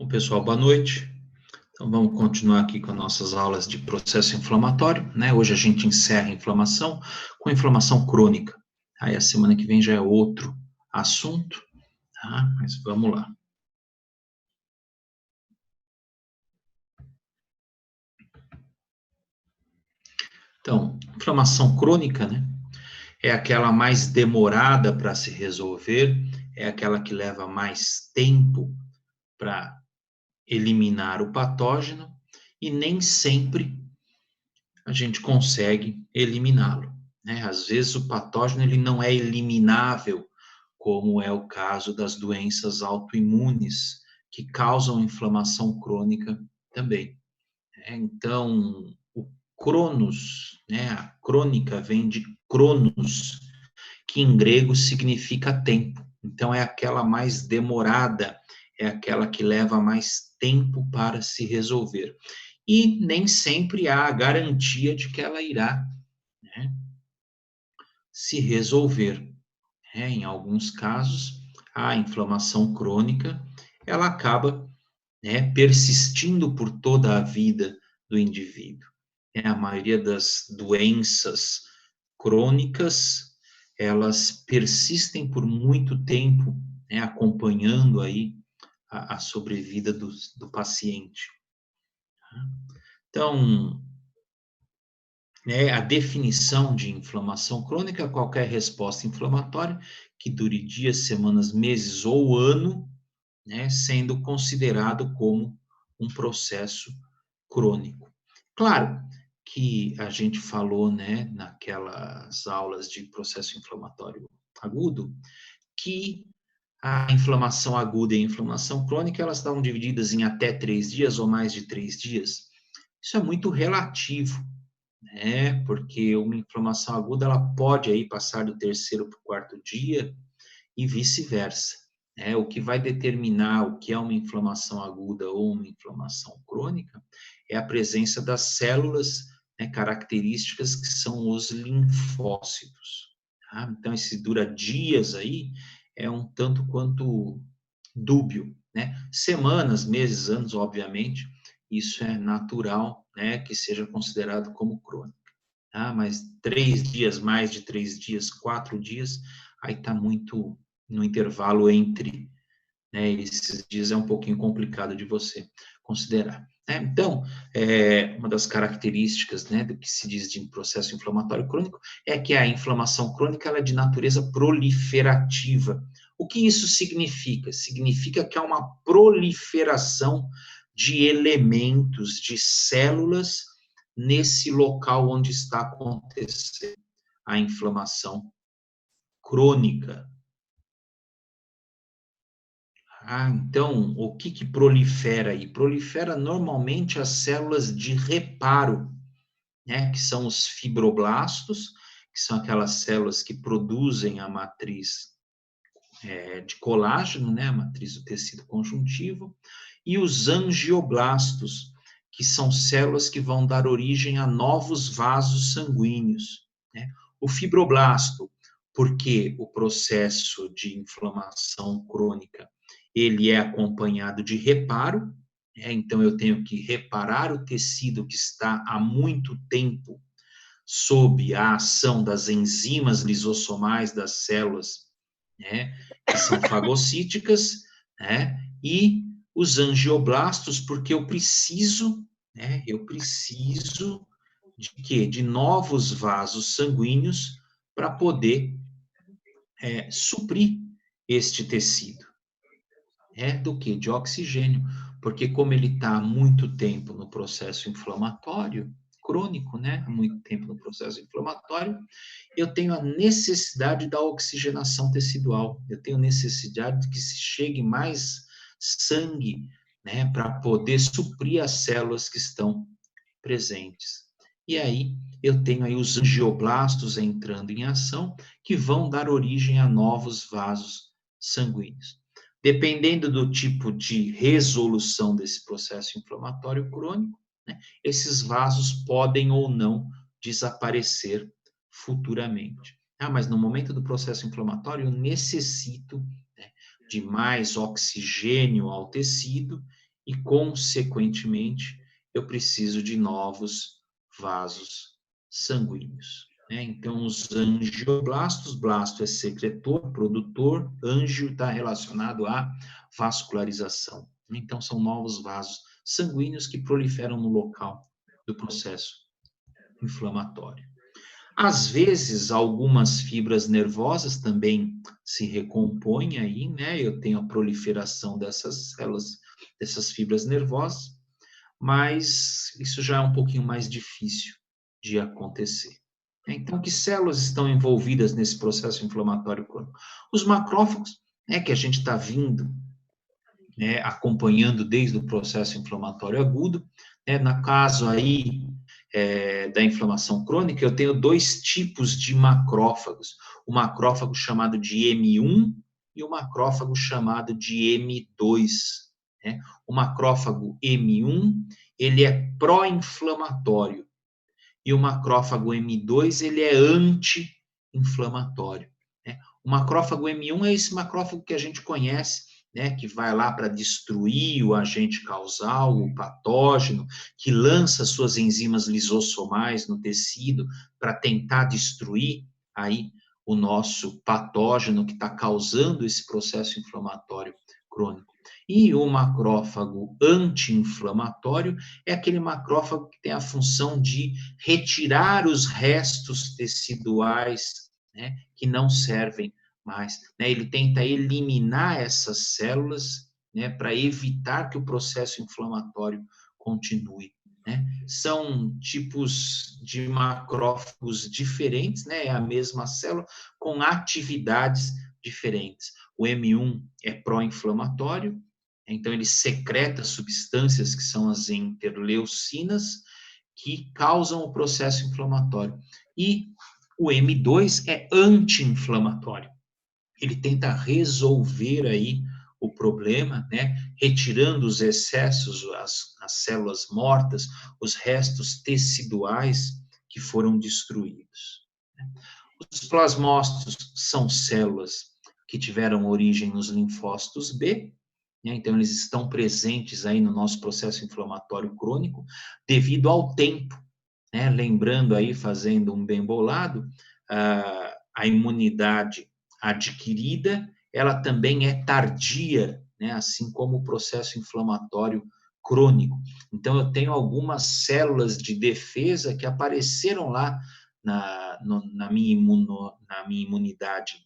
Bom, pessoal, boa noite. Então, vamos continuar aqui com as nossas aulas de processo inflamatório, né? Hoje a gente encerra a inflamação com a inflamação crônica. Aí a semana que vem já é outro assunto, tá? Mas vamos lá. Então, inflamação crônica, né? É aquela mais demorada para se resolver, é aquela que leva mais tempo para eliminar o patógeno e nem sempre a gente consegue eliminá-lo, né? Às vezes o patógeno ele não é eliminável, como é o caso das doenças autoimunes, que causam inflamação crônica também, né? Então, o cronos, né? A crônica vem de cronos, que em grego significa tempo. Então, é aquela mais demorada, é aquela que leva mais tempo para se resolver. E nem sempre há a garantia de que ela irá, né, se resolver, né? Em alguns casos, a inflamação crônica, ela acaba, né, persistindo por toda a vida do indivíduo. A maioria das doenças crônicas, elas persistem por muito tempo, né, acompanhando aí a sobrevida do paciente. Então, né, a definição de inflamação crônica é qualquer resposta inflamatória que dure dias, semanas, meses ou ano, né, sendo considerado como um processo crônico. Claro que a gente falou, né, naquelas aulas de processo inflamatório agudo, que a inflamação aguda e a inflamação crônica, elas estão divididas em até 3 dias ou mais de 3 dias. Isso é muito relativo, né? Porque uma inflamação aguda, ela pode aí passar do terceiro para o quarto dia e vice-versa, né? O que vai determinar o que é uma inflamação aguda ou uma inflamação crônica é a presença das células, né, características que são os linfócitos. Tá? Então, esse dura dias aí é um tanto quanto dúbio, né? Semanas, meses, anos, obviamente, isso é natural, né, que seja considerado como crônico. Tá? Mas 3 dias, mais de 3 dias, 4 dias, aí está muito no intervalo entre, né, esses dias é um pouquinho complicado de você considerar. Né? Então, uma das características, né, do que se diz de processo inflamatório crônico é que a inflamação crônica ela é de natureza proliferativa. O que isso significa? Significa que há uma proliferação de elementos, de células nesse local onde está acontecendo a inflamação crônica. Então, o que prolifera aí? Prolifera normalmente as células de reparo, né? Que são os fibroblastos, que são aquelas células que produzem a matriz de colágeno, né? A matriz do tecido conjuntivo, e os angioblastos, que são células que vão dar origem a novos vasos sanguíneos, né? O fibroblasto, porque o processo de inflamação crônica ele é acompanhado de reparo, né? Então eu tenho que reparar o tecido que está há muito tempo sob a ação das enzimas lisossomais das células, né? Que são fagocíticas, né? E os angioblastos, porque eu preciso, né? Eu preciso de quê? De novos vasos sanguíneos para poder suprir este tecido. Do quê? De oxigênio, porque como ele está há muito tempo no processo inflamatório, crônico, né? Há muito tempo no processo inflamatório, eu tenho a necessidade da oxigenação tecidual, eu tenho necessidade de que se chegue mais sangue, né? Para poder suprir as células que estão presentes. E aí, eu tenho aí os angioblastos entrando em ação, que vão dar origem a novos vasos sanguíneos. Dependendo do tipo de resolução desse processo inflamatório crônico, né, esses vasos podem ou não desaparecer futuramente. Mas no momento do processo inflamatório, eu necessito, né, de mais oxigênio ao tecido e, consequentemente, eu preciso de novos vasos sanguíneos. Né? Então, os angioblastos, blasto é secretor, produtor, ângio está relacionado à vascularização. Então, são novos vasos sanguíneos que proliferam no local do processo inflamatório. Às vezes, algumas fibras nervosas também se recompõem aí, né? Eu tenho a proliferação dessas células, dessas fibras nervosas, mas isso já é um pouquinho mais difícil de acontecer. Então, que células estão envolvidas nesse processo inflamatório crônico? Os macrófagos, né, que a gente está vindo, né, acompanhando desde o processo inflamatório agudo, né, no caso aí da inflamação crônica, eu tenho 2 tipos de macrófagos, o macrófago chamado de M1 e o macrófago chamado de M2, né? O macrófago M1, ele é pró-inflamatório, e o macrófago M2, ele é anti-inflamatório, né? O macrófago M1 é esse macrófago que a gente conhece, né, que vai lá para destruir o agente causal, o patógeno, que lança suas enzimas lisossomais no tecido para tentar destruir aí o nosso patógeno que está causando esse processo inflamatório crônico. E o macrófago anti-inflamatório é aquele macrófago que tem a função de retirar os restos teciduais, né, que não servem mais. Né, ele tenta eliminar essas células, né, para evitar que o processo inflamatório continue. Né? São tipos de macrófagos diferentes, né? É a mesma célula com atividades diferentes. O M1 é pró-inflamatório, então ele secreta substâncias que são as interleucinas, que causam o processo inflamatório. E o M2 é anti-inflamatório. Ele tenta resolver aí o problema, né? Retirando os excessos, as células mortas, os restos teciduais, que foram destruídos. Os plasmócitos são células que tiveram origem nos linfócitos B, né? Então eles estão presentes aí no nosso processo inflamatório crônico devido ao tempo, né? Lembrando aí, fazendo um bem bolado, a imunidade adquirida, ela também é tardia, né? Assim como o processo inflamatório crônico. Então, eu tenho algumas células de defesa que apareceram lá na minha imunidade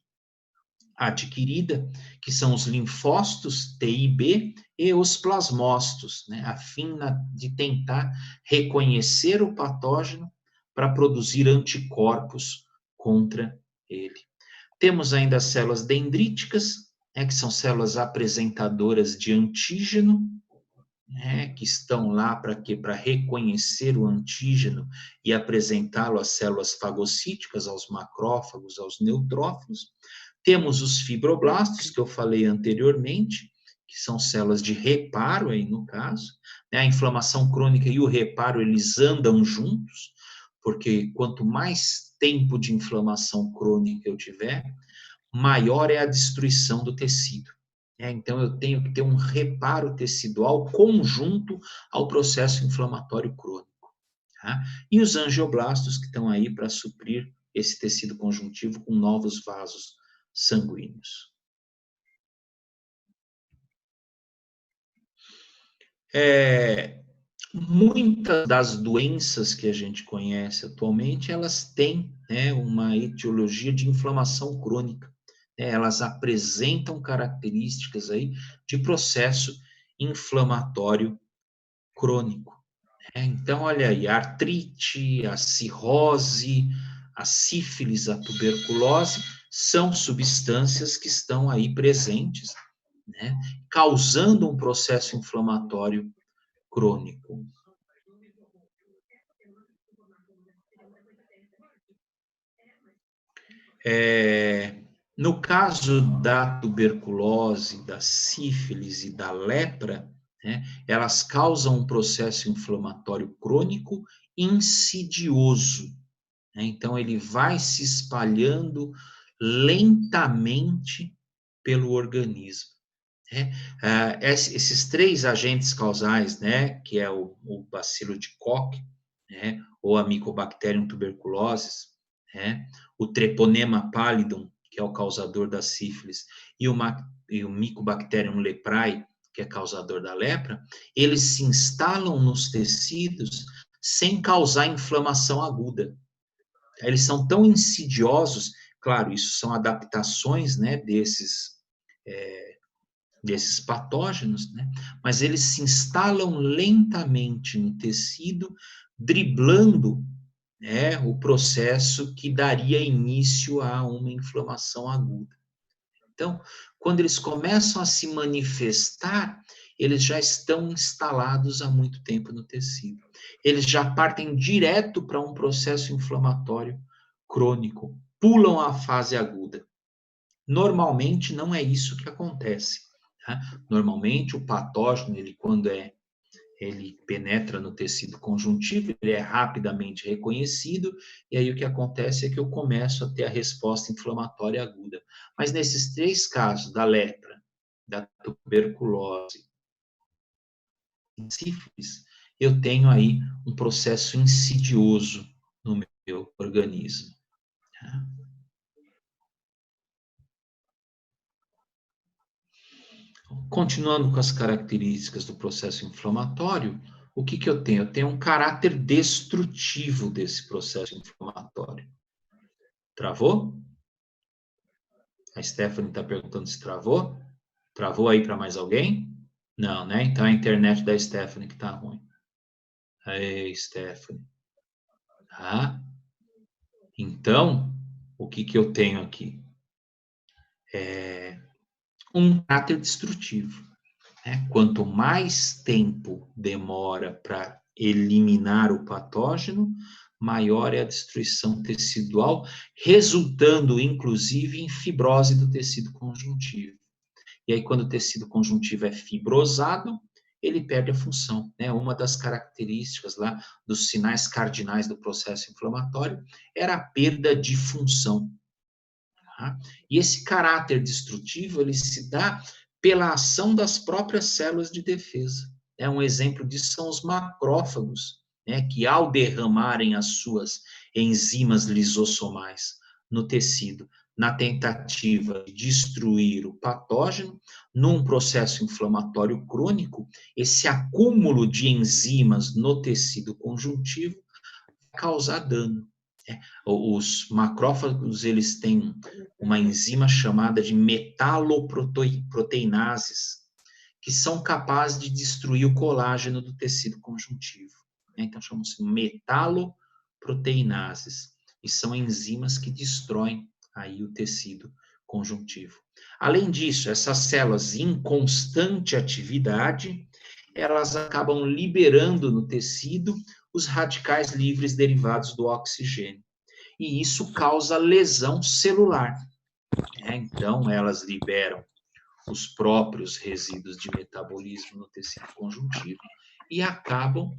adquirida, que são os linfócitos T e B e os plasmócitos, né, a fim de tentar reconhecer o patógeno para produzir anticorpos contra ele. Temos ainda as células dendríticas, né, que são células apresentadoras de antígeno, né, que estão lá para quê? Para reconhecer o antígeno e apresentá-lo às células fagocíticas, aos macrófagos, aos neutrófilos. Temos os fibroblastos, que eu falei anteriormente, que são células de reparo, aí no caso, né? A inflamação crônica e o reparo, eles andam juntos, porque quanto mais tempo de inflamação crônica eu tiver, maior é a destruição do tecido. Então, eu tenho que ter um reparo tecidual conjunto ao processo inflamatório crônico. Tá? E os angioblastos, que estão aí para suprir esse tecido conjuntivo com novos vasos sanguíneos. Muitas das doenças que a gente conhece atualmente, elas têm, né, uma etiologia de inflamação crônica. Elas apresentam características aí de processo inflamatório crônico. Então, olha aí, a artrite, a cirrose, a sífilis, a tuberculose, são substâncias que estão aí presentes, né, causando um processo inflamatório crônico. No caso da tuberculose, da sífilis e da lepra, né, elas causam um processo inflamatório crônico insidioso. Né? Então, ele vai se espalhando lentamente pelo organismo. Né? Esses três agentes causais, né, que é o bacilo de Koch, né, ou a Mycobacterium tuberculosis, né, o Treponema pallidum, que é o causador da sífilis, e o Mycobacterium leprae, que é causador da lepra, eles se instalam nos tecidos sem causar inflamação aguda. Eles são tão insidiosos, claro, isso são adaptações, né, desses patógenos, né? Mas eles se instalam lentamente no tecido, driblando, né, o processo que daria início a uma inflamação aguda. Então, quando eles começam a se manifestar, eles já estão instalados há muito tempo no tecido. Eles já partem direto para um processo inflamatório crônico, pulam a fase aguda. Normalmente não é isso que acontece. Tá? Normalmente o patógeno, quando ele penetra no tecido conjuntivo, ele é rapidamente reconhecido, e aí o que acontece é que eu começo a ter a resposta inflamatória aguda. Mas nesses três casos, da lepra, da tuberculose e sífilis, eu tenho aí um processo insidioso no meu organismo. Tá? Continuando com as características do processo inflamatório, o que eu tenho? Eu tenho um caráter destrutivo desse processo inflamatório. Travou? A Stephanie está perguntando se travou. Travou aí para mais alguém? Não, né? Então é a internet da Stephanie que está ruim. Aí, Stephanie. Tá? Então, o que eu tenho aqui? Um caráter destrutivo. Né? Quanto mais tempo demora para eliminar o patógeno, maior é a destruição tecidual, resultando, inclusive, em fibrose do tecido conjuntivo. E aí, quando o tecido conjuntivo é fibrosado, ele perde a função, né? Uma das características lá dos sinais cardinais do processo inflamatório era a perda de função. Tá? E esse caráter destrutivo, ele se dá pela ação das próprias células de defesa. Um exemplo disso são os macrófagos, né, que ao derramarem as suas enzimas lisossomais no tecido, na tentativa de destruir o patógeno, num processo inflamatório crônico, esse acúmulo de enzimas no tecido conjuntivo vai causar dano. Os macrófagos, eles têm uma enzima chamada de metaloproteinases, que são capazes de destruir o colágeno do tecido conjuntivo. Então, chamam-se metaloproteinases, e são enzimas que destroem aí o tecido conjuntivo. Além disso, essas células em constante atividade, elas acabam liberando no tecido os radicais livres derivados do oxigênio. E isso causa lesão celular. Então, elas liberam os próprios resíduos de metabolismo no tecido conjuntivo e acabam...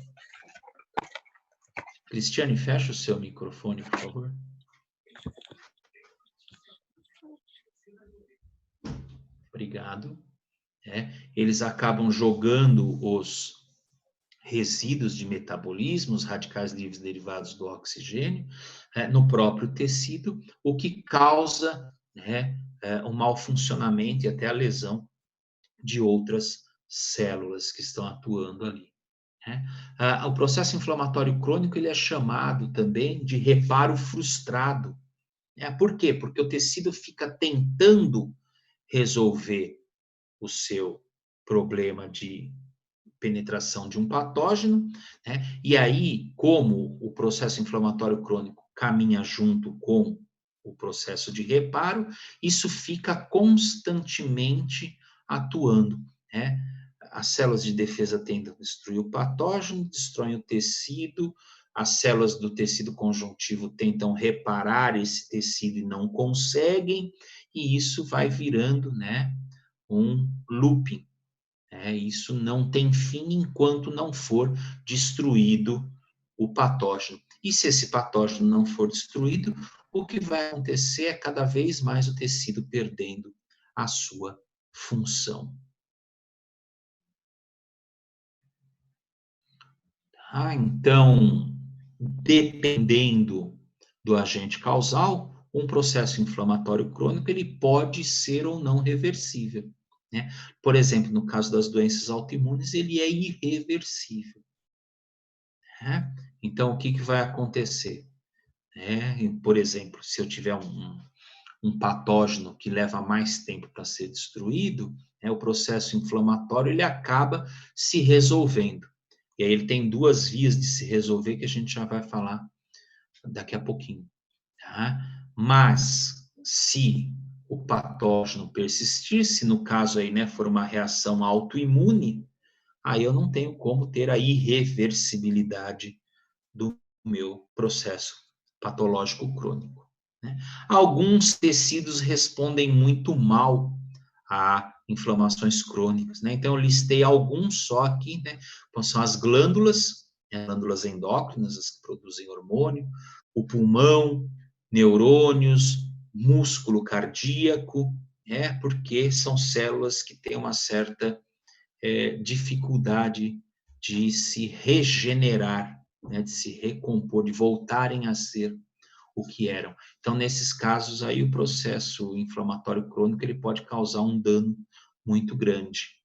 Cristiane, fecha o seu microfone, por favor. Obrigado. Eles acabam jogando os resíduos de metabolismo, os radicais livres derivados do oxigênio, no próprio tecido, o que causa um mau funcionamento e até a lesão de outras células que estão atuando ali. O processo inflamatório crônico, ele é chamado também de reparo frustrado. Por quê? Porque o tecido fica tentando resolver o seu problema de penetração de um patógeno, e aí, como o processo inflamatório crônico caminha junto com o processo de reparo, isso fica constantemente atuando. As células de defesa tentam destruir o patógeno, destroem o tecido, as células do tecido conjuntivo tentam reparar esse tecido e não conseguem, e isso vai virando, um looping. Isso não tem fim enquanto não for destruído o patógeno. E se esse patógeno não for destruído, o que vai acontecer é cada vez mais o tecido perdendo a sua função. Então, dependendo do agente causal, um processo inflamatório crônico ele pode ser ou não reversível. Por exemplo, no caso das doenças autoimunes, ele é irreversível. Então, o que vai acontecer? Por exemplo, se eu tiver um patógeno que leva mais tempo para ser destruído, o processo inflamatório ele acaba se resolvendo. E aí ele tem duas vias de se resolver que a gente já vai falar daqui a pouquinho. Mas, se o patógeno persistir, se no caso aí, for uma reação autoimune, aí eu não tenho como ter a irreversibilidade do meu processo patológico crônico. Alguns tecidos respondem muito mal a inflamações crônicas, Então, eu listei alguns só aqui, São as glândulas endócrinas, as que produzem hormônio, o pulmão, neurônios, músculo cardíaco, porque são células que têm uma certa dificuldade de se regenerar, de se recompor, de voltarem a ser o que eram. Então, nesses casos aí, o processo inflamatório crônico ele pode causar um dano muito grande.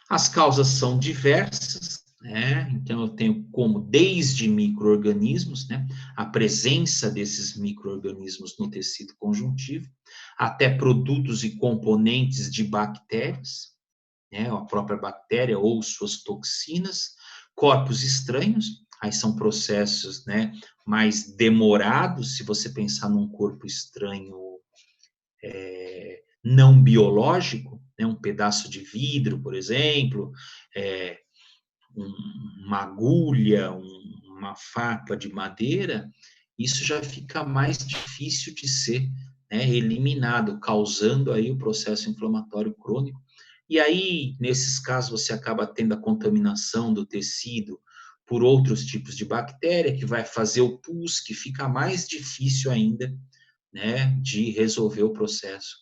As causas são diversas, Então, eu tenho como desde micro-organismos, a presença desses micro-organismos no tecido conjuntivo, até produtos e componentes de bactérias, a própria bactéria ou suas toxinas, corpos estranhos, aí são processos, mais demorados, se você pensar num corpo estranho não biológico, um pedaço de vidro, por exemplo, uma agulha, uma faca de madeira, isso já fica mais difícil de ser eliminado, causando aí o processo inflamatório crônico, E aí, nesses casos, você acaba tendo a contaminação do tecido por outros tipos de bactéria, que vai fazer o pus, que fica mais difícil ainda, né, de resolver o processo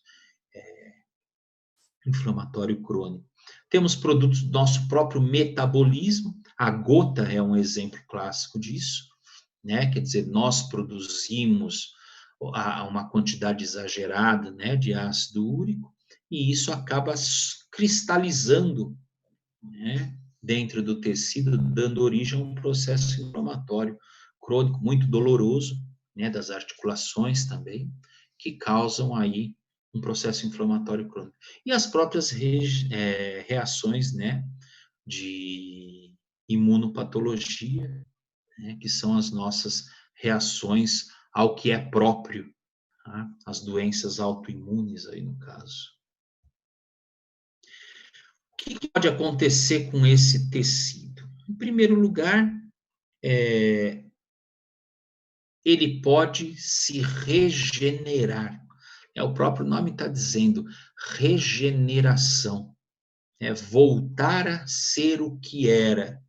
inflamatório crônico. Temos produtos do nosso próprio metabolismo, a gota é um exemplo clássico disso, né? Quer dizer, nós produzimos uma quantidade exagerada, né, de ácido úrico, e isso acaba cristalizando, né, dentro do tecido, dando origem a um processo inflamatório crônico muito doloroso, né, das articulações também, que causam aí um processo inflamatório crônico. E as próprias reações, né, de imunopatologia, né, que são as nossas reações ao que é próprio, tá? As doenças autoimunes aí no caso. O que pode acontecer com esse tecido? Em primeiro lugar, ele pode se regenerar. O próprio nome está dizendo regeneração. É voltar a ser o que era.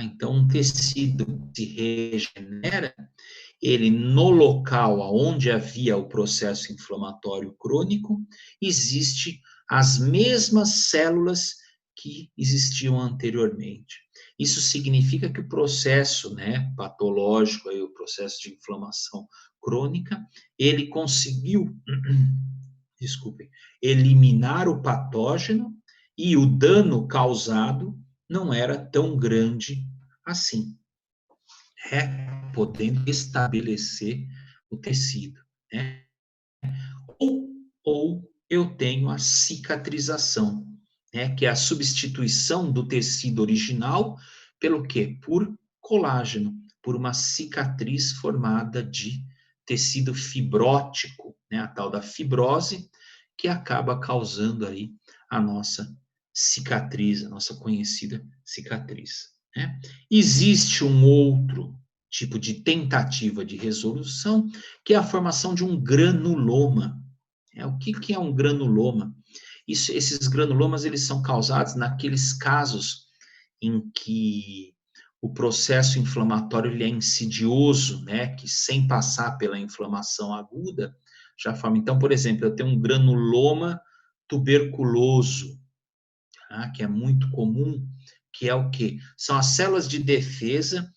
Então, um tecido se regenera, ele no local onde havia o processo inflamatório crônico, existe as mesmas células que existiam anteriormente. Isso significa que o processo, né, patológico, aí, o processo de inflamação crônica, ele conseguiu, desculpem, eliminar o patógeno e o dano causado não era tão grande assim, podendo estabelecer o tecido, né? Ou eu tenho a cicatrização, né? Que é a substituição do tecido original pelo quê? Por colágeno, por uma cicatriz formada de tecido fibrótico, né? A tal da fibrose, que acaba causando aí a nossa cicatriz, a nossa conhecida cicatriz, né? Existe um outro tipo de tentativa de resolução, que é a formação de um granuloma. O que é um granuloma? Esses granulomas eles são causados naqueles casos em que o processo inflamatório ele é insidioso, né? Que sem passar pela inflamação aguda, já forma. Então, por exemplo, eu tenho um granuloma tuberculoso, tá? Que é muito comum, que é o quê? São as células de defesa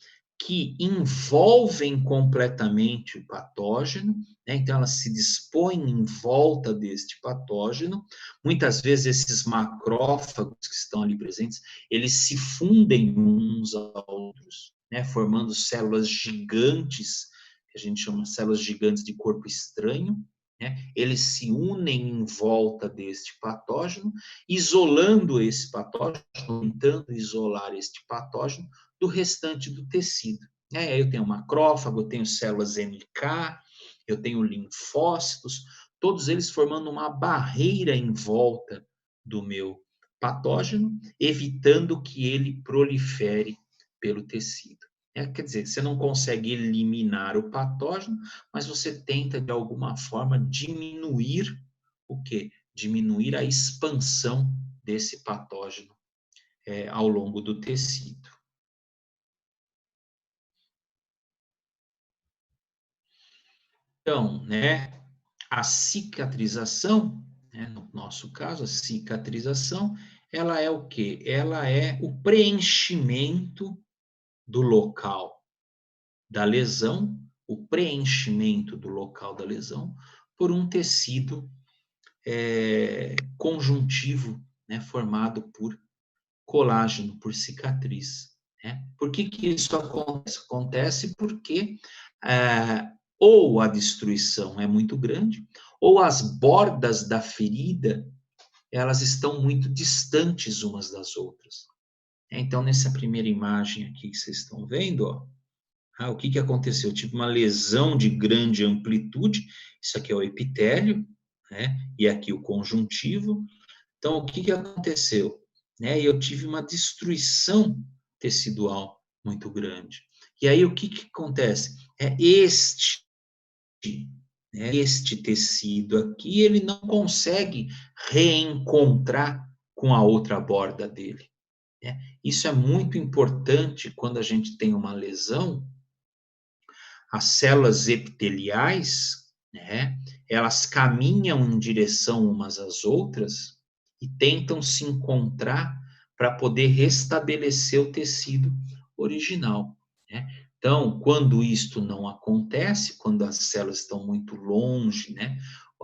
que envolvem completamente o patógeno, né? Então elas se dispõem em volta deste patógeno. Muitas vezes esses macrófagos que estão ali presentes, eles se fundem uns aos outros, né? Formando células gigantes, que a gente chama de células gigantes de corpo estranho, né? Eles se unem em volta deste patógeno, isolando esse patógeno, tentando isolar este patógeno do restante do tecido. Aí eu tenho macrófago, eu tenho células NK, eu tenho linfócitos, todos eles formando uma barreira em volta do meu patógeno, evitando que ele prolifere pelo tecido. Quer dizer, você não consegue eliminar o patógeno, mas você tenta, de alguma forma, diminuir o quê? Diminuir a expansão desse patógeno ao longo do tecido. Então, né, a cicatrização, né, no nosso caso, a cicatrização, ela é o quê? Ela é o preenchimento do local da lesão, o preenchimento do local da lesão por um tecido conjuntivo, né, formado por colágeno, por cicatriz. Né? Por que isso acontece? Acontece porque ou a destruição é muito grande, ou as bordas da ferida elas estão muito distantes umas das outras. Então, nessa primeira imagem aqui que vocês estão vendo, ó, o que aconteceu? Eu tive uma lesão de grande amplitude, isso aqui é o epitélio, né? E aqui o conjuntivo. Então, o que aconteceu? Eu tive uma destruição tecidual muito grande. E aí, o que acontece? Este né, este tecido aqui, ele não consegue reencontrar com a outra borda dele, né? Isso é muito importante quando a gente tem uma lesão. As células epiteliais, né, elas caminham em direção umas às outras e tentam se encontrar para poder restabelecer o tecido original, né? Então, quando isto não acontece, quando as células estão muito longe, né,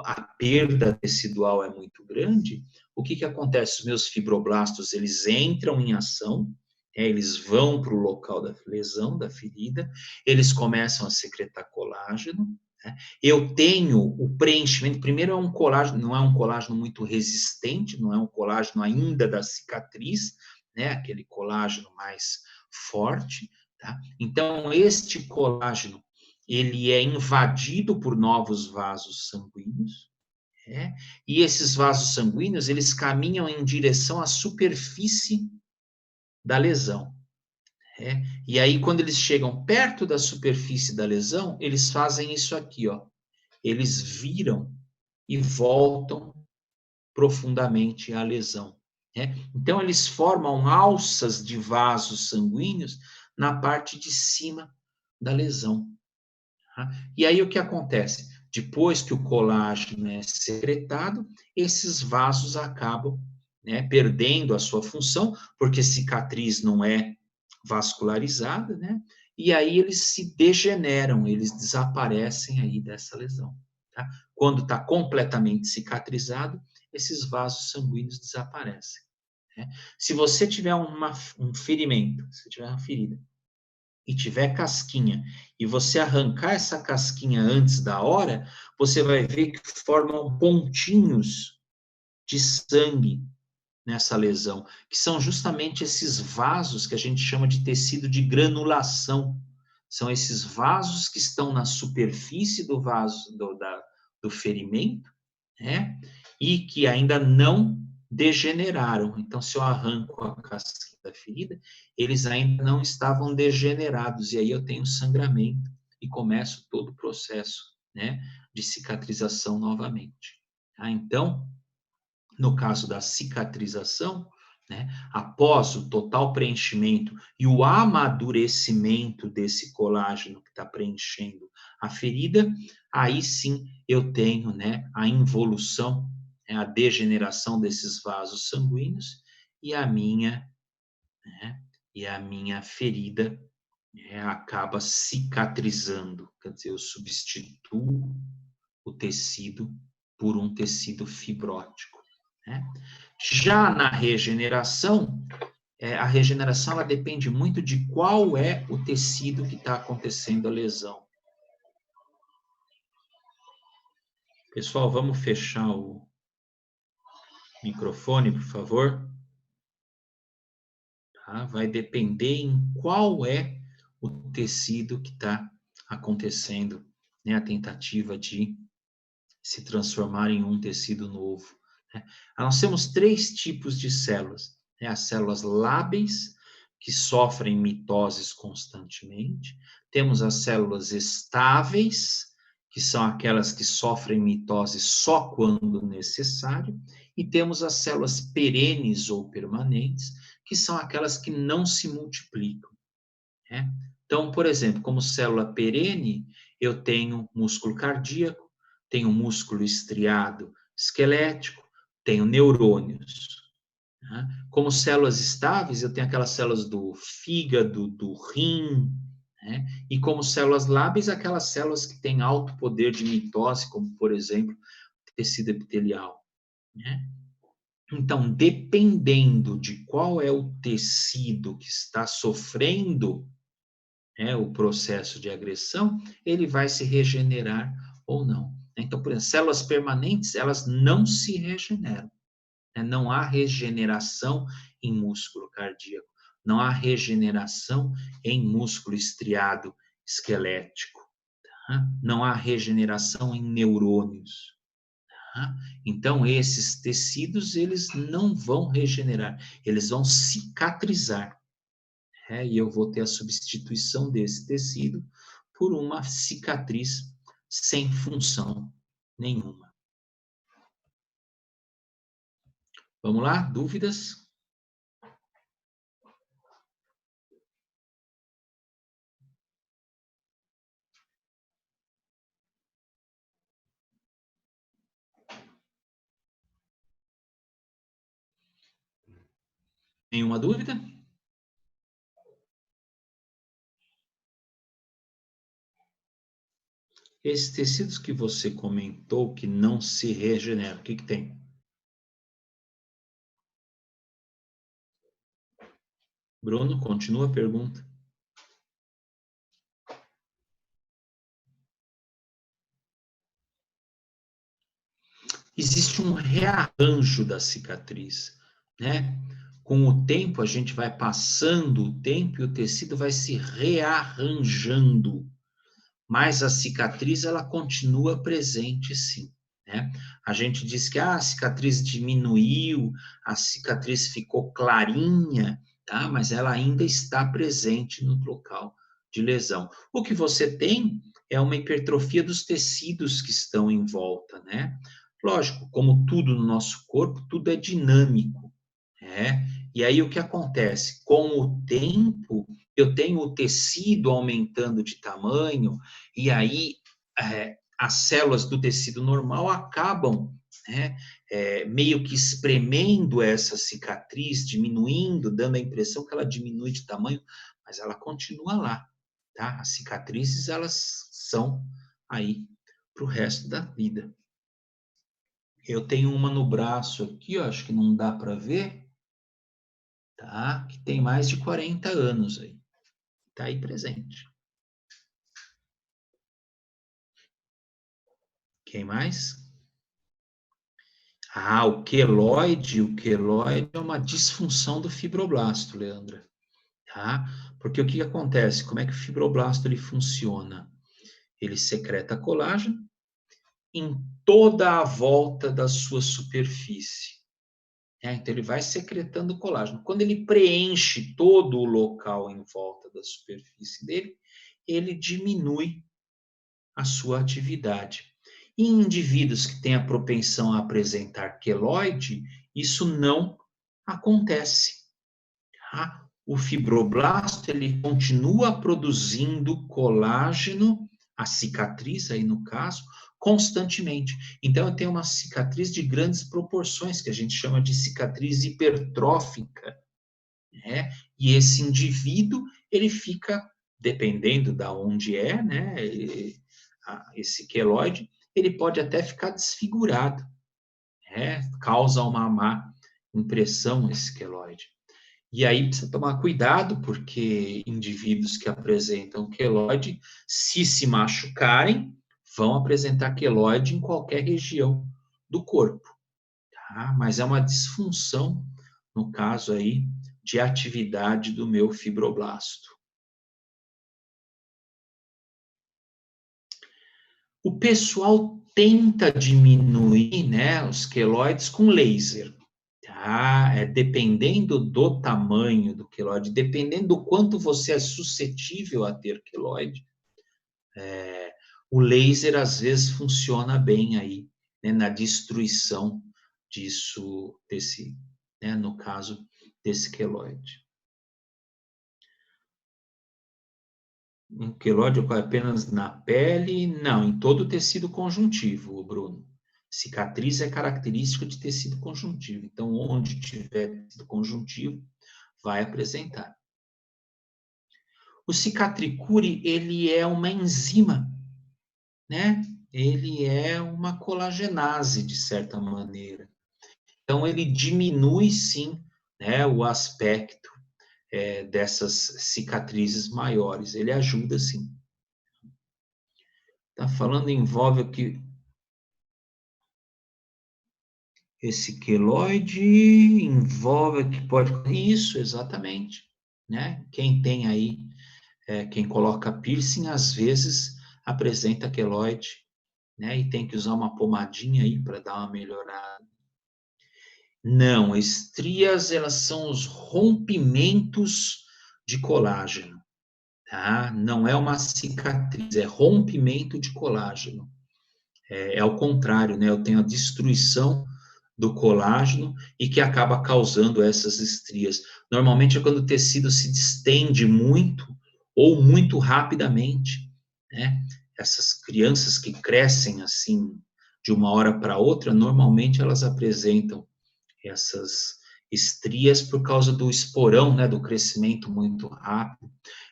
a perda tecidual é muito grande, o que acontece? Os meus fibroblastos, eles entram em ação, eles vão para o local da lesão, da ferida, eles começam a secretar colágeno, né? Eu tenho o preenchimento, primeiro é um colágeno, não é um colágeno muito resistente, não é um colágeno ainda da cicatriz, né? Aquele colágeno mais forte, tá? Então, este colágeno, ele é invadido por novos vasos sanguíneos, né? E esses vasos sanguíneos, eles caminham em direção à superfície da lesão. E aí, quando eles chegam perto da superfície da lesão, eles fazem isso aqui, ó. Eles viram e voltam profundamente à lesão, né? Então, eles formam alças de vasos sanguíneos na parte de cima da lesão. Tá? E aí, o que acontece? Depois que o colágeno é secretado, esses vasos acabam, né, perdendo a sua função, porque cicatriz não é vascularizada, né? E aí eles se degeneram, eles desaparecem aí dessa lesão, tá? Quando está completamente cicatrizado, esses vasos sanguíneos desaparecem, né? Se você tiver um ferimento, se tiver uma ferida, e tiver casquinha, e você arrancar essa casquinha antes da hora, você vai ver que formam pontinhos de sangue nessa lesão, que são justamente esses vasos que a gente chama de tecido de granulação. São esses vasos que estão na superfície do vaso do ferimento, né? E que ainda não degeneraram. Então, se eu arranco a casquinha da ferida, eles ainda não estavam degenerados, e aí eu tenho sangramento e começo todo o processo, né, de cicatrização novamente. Tá? Então, no caso da cicatrização, né, após o total preenchimento e o amadurecimento desse colágeno que está preenchendo a ferida, aí sim eu tenho, né, a involução, né, a degeneração desses vasos sanguíneos e a minha, né, ferida, né, acaba cicatrizando, quer dizer, eu substituo o tecido por um tecido fibrótico, né? Já na regeneração, a regeneração ela depende muito de qual é o tecido que está acontecendo a lesão. Pessoal, vamos fechar o microfone, por favor. Tá? Vai depender em qual é o tecido que está acontecendo, né? A tentativa de se transformar em um tecido novo, né? Nós temos 3 tipos de células, né? As células lábeis, que sofrem mitoses constantemente. Temos as células estáveis, que são aquelas que sofrem mitose só quando necessário. E temos as células perenes ou permanentes, que são aquelas que não se multiplicam, né? Então, por exemplo, como célula perene, eu tenho músculo cardíaco, tenho músculo estriado esquelético, tenho neurônios, né? Como células estáveis, eu tenho aquelas células do fígado, do rim, né? E como células lábeis, aquelas células que têm alto poder de mitose, como, por exemplo, tecido epitelial, né? Então, dependendo de qual é o tecido que está sofrendo, né, o processo de agressão, ele vai se regenerar ou não. Então, por exemplo, células permanentes, elas não se regeneram, né? Não há regeneração em músculo cardíaco, não há regeneração em músculo estriado esquelético, tá? Não há regeneração em neurônios. Tá? Então, esses tecidos, eles não vão regenerar, eles vão cicatrizar. E eu vou ter a substituição desse tecido por uma cicatriz sem função nenhuma. Vamos lá? Dúvidas? Nenhuma dúvida? Esses tecidos que você comentou que não se regeneram, o que tem? Bruno, continua a pergunta. Existe um rearranjo da cicatriz, né? Com o tempo, a gente vai passando o tempo e o tecido vai se rearranjando, mas a cicatriz, ela continua presente, sim, né? A gente diz que a cicatriz diminuiu, a cicatriz ficou clarinha, tá? Mas ela ainda está presente no local de lesão. O que você tem é uma hipertrofia dos tecidos que estão em volta, né? Lógico, como tudo no nosso corpo, tudo é dinâmico, né? E aí o que acontece? Com o tempo, eu tenho o tecido aumentando de tamanho, e aí as células do tecido normal acabam, né, meio que espremendo essa cicatriz, diminuindo, dando a impressão que ela diminui de tamanho, mas ela continua lá, tá? As cicatrizes, elas são aí para o resto da vida. Eu tenho uma no braço aqui, ó, acho que não dá para ver, tá? Que tem mais de 40 anos aí. Tá aí presente. Quem mais? Ah, o queloide é uma disfunção do fibroblasto, Leandra, tá? Porque o que acontece? Como é que o fibroblasto ele funciona? Ele secreta colágeno em toda a volta da sua superfície. Então, ele vai secretando colágeno. Quando ele preenche todo o local em volta da superfície dele, ele diminui a sua atividade. Em indivíduos que têm a propensão a apresentar queloide, isso não acontece. Tá? O fibroblasto ele continua produzindo colágeno, a cicatriz aí no caso, constantemente. Então eu tenho uma cicatriz de grandes proporções, que a gente chama de cicatriz hipertrófica, né? E esse indivíduo, ele fica, dependendo da onde é, né, esse queloide, ele pode até ficar desfigurado, né? Causa uma má impressão esse queloide. E aí precisa tomar cuidado, porque indivíduos que apresentam queloide, se machucarem, vão apresentar queloide em qualquer região do corpo, tá? Mas é uma disfunção, no caso aí, de atividade do meu fibroblasto. O pessoal tenta diminuir, né, os queloides com laser, tá? Dependendo do tamanho do queloide, dependendo do quanto você é suscetível a ter queloide, o laser às vezes funciona bem aí, né, na destruição né, no caso desse queloide. Um queloide ocorre apenas na pele? Não, em todo o tecido conjuntivo, Bruno. Cicatriz é característica de tecido conjuntivo. Então, onde tiver tecido conjuntivo, vai apresentar. O cicatricure, ele é uma enzima, né? Ele é uma colagenase, de certa maneira. Então, ele diminui, sim, né, o aspecto dessas cicatrizes maiores. Ele ajuda, sim. Tá falando, envolve o que... Esse queloide envolve que pode... Isso, exatamente. Né? Quem tem aí, quem coloca piercing, às vezes apresenta queloide, né? E tem que usar uma pomadinha aí para dar uma melhorada. Não, estrias, elas são os rompimentos de colágeno, tá? Não é uma cicatriz, é rompimento de colágeno. É ao contrário, né? Eu tenho a destruição do colágeno e que acaba causando essas estrias. Normalmente é quando o tecido se distende muito ou muito rapidamente, né? Essas crianças que crescem assim de uma hora para outra, normalmente elas apresentam essas estrias por causa do esporão, né, do crescimento muito rápido.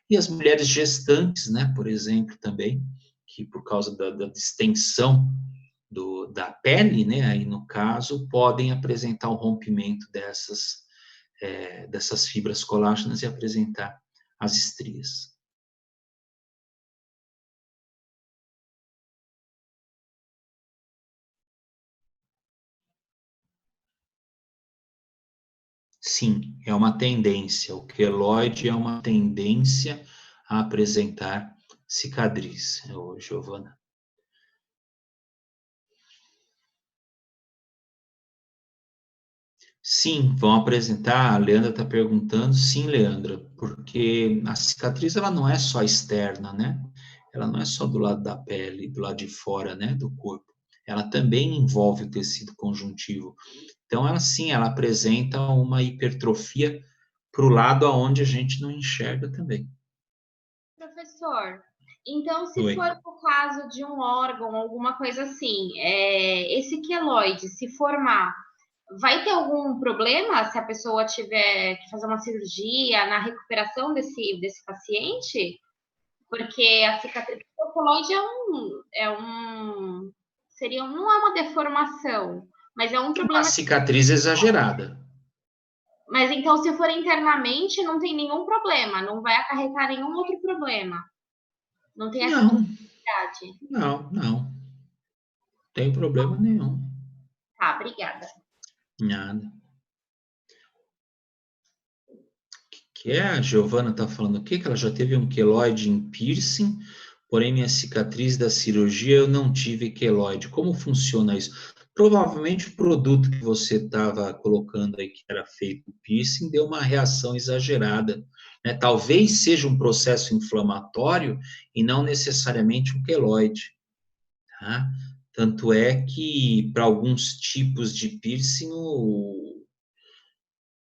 E as mulheres gestantes, né, por exemplo, também, que por causa da distensão da pele, né, aí no caso, podem apresentar o rompimento dessas fibras colágenas e apresentar as estrias. Sim, é uma tendência. O queloide é uma tendência a apresentar cicatriz, Giovana. Sim, vão apresentar. A Leandra está perguntando. Sim, Leandra, porque a cicatriz ela não é só externa, né? Ela não é só do lado da pele, do lado de fora, né, do corpo. Ela também envolve o tecido conjuntivo. Então, ela sim, ela apresenta uma hipertrofia para o lado aonde a gente não enxerga também. Professor, então se Oi. for o caso de um órgão, alguma coisa assim, esse queloide se formar, vai ter algum problema se a pessoa tiver que fazer uma cirurgia na recuperação desse paciente? Porque a cicatriz do queloide não é uma deformação, mas é um Uma problema. cicatriz exagerada. Mas então, se for internamente, não tem nenhum problema, não vai acarretar nenhum outro problema. Não tem essa Não, possibilidade. não. Tem problema nenhum. Tá, obrigada. Nada. Que é, a Giovana está falando o quê? Que ela já teve um queloide em piercing, porém minha cicatriz da cirurgia eu não tive queloide. Como funciona isso? Provavelmente o produto que você estava colocando aí, que era feito piercing, deu uma reação exagerada, né? Talvez seja um processo inflamatório e não necessariamente um queloide, tá? Tanto é que para alguns tipos de piercing, o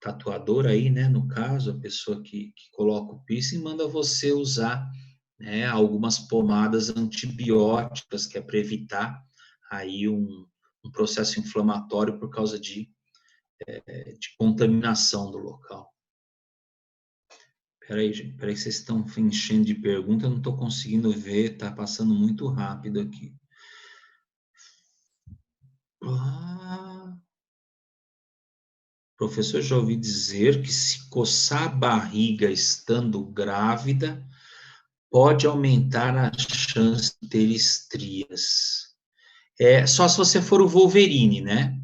tatuador aí, né, no caso, a pessoa que coloca o piercing, manda você usar, né, algumas pomadas antibióticas, que é para evitar aí um processo inflamatório por causa de contaminação do local. Peraí, gente, peraí, vocês estão enchendo de perguntas, eu não estou conseguindo ver, tá passando muito rápido aqui. Ah, professor, já ouvi dizer que se coçar a barriga estando grávida, pode aumentar a chance de ter estrias. Só se você for o Wolverine, né?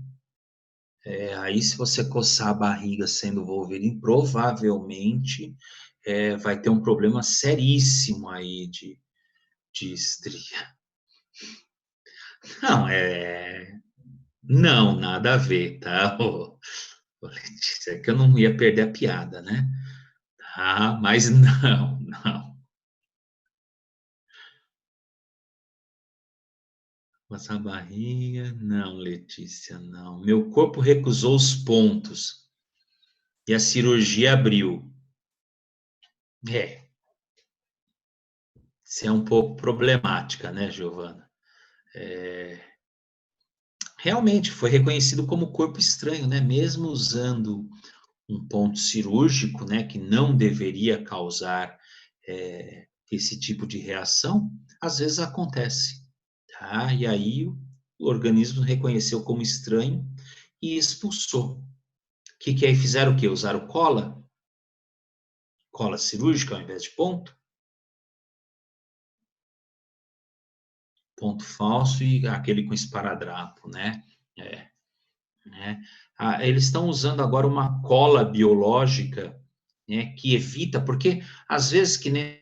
Aí, se você coçar a barriga sendo Wolverine, provavelmente vai ter um problema seríssimo aí de estria. Não, Não, nada a ver, tá? Ô, Letícia, é que eu não ia perder a piada, né? Tá, mas não. Coçar a barriga, não, Letícia, não. Meu corpo recusou os pontos e a cirurgia abriu. É, isso é um pouco problemática, né, Giovana? Realmente foi reconhecido como corpo estranho, né? Mesmo usando um ponto cirúrgico, né, que não deveria causar esse tipo de reação, às vezes acontece, tá? E aí o organismo reconheceu como estranho e expulsou. Que aí fizeram o quê? Usaram cola cirúrgica ao invés de ponto falso e aquele com esparadrapo, né? É, né? Eles estão usando agora uma cola biológica, né, que evita, porque às vezes que nem